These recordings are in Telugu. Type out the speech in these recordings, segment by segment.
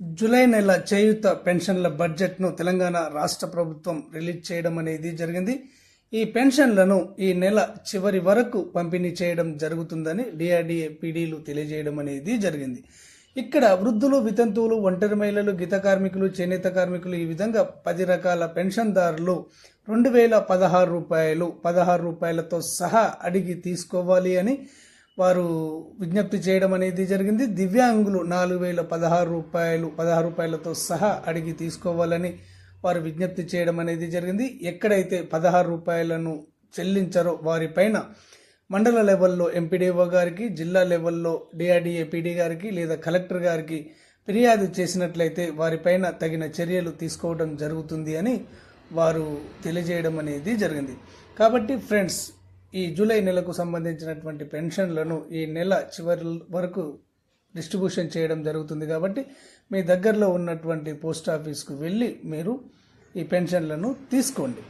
జూలై నెల చేయూత పెన్షన్ల బడ్జెట్ను తెలంగాణ రాష్ట్ర ప్రభుత్వం రిలీజ్ చేయడం అనేది జరిగింది. ఈ పెన్షన్లను ఈ నెల చివరి వరకు పంపిణీ చేయడం జరుగుతుందని డిఆర్డీఏ పీడీలు తెలియజేయడం అనేది జరిగింది. ఇక్కడ వృద్ధులు, వితంతువులు, ఒంటరి మహిళలు, గీత కార్మికులు, చేనేత కార్మికులు ఈ విధంగా 10 రకాల పెన్షన్దారులు 2016 రూపాయలు 16 రూపాయలతో సహా అడిగి తీసుకోవాలి అని వారు విజ్ఞప్తి చేయడం అనేది జరిగింది. దివ్యాంగులు 4016 రూపాయలు 16 రూపాయలతో సహా అడిగి తీసుకోవాలని వారు విజ్ఞప్తి చేయడం అనేది జరిగింది. ఎక్కడైతే 16 రూపాయలను చెల్లించారో వారిపైన మండల లెవెల్లో ఎంపీడీఓ గారికి, జిల్లా లెవెల్లో డిఆర్డీఏ పీడీ గారికి లేదా కలెక్టర్ గారికి ఫిర్యాదు చేసినట్లయితే వారిపైన తగిన చర్యలు తీసుకోవడం జరుగుతుంది అని వారు తెలియజేయడం అనేది జరిగింది. కాబట్టి ఫ్రెండ్స్, ఈ జూలై నెలకు సంబంధించినటువంటి పెన్షన్లను ఈ నెల చివరి వరకు డిస్ట్రిబ్యూషన్ చేయడం జరుగుతుంది. కాబట్టి మీ దగ్గరలో ఉన్నటువంటి పోస్ట్ ఆఫీస్కు వెళ్ళి మీరు ఈ పెన్షన్లను తీసుకోండి.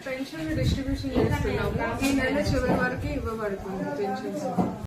పెన్షన్ డిస్ట్రిబ్యూషన్ చేస్తున్నాము. ఈ నెల చివరి వరకు ఇవ్వబడుతుంది పెన్షన్స్.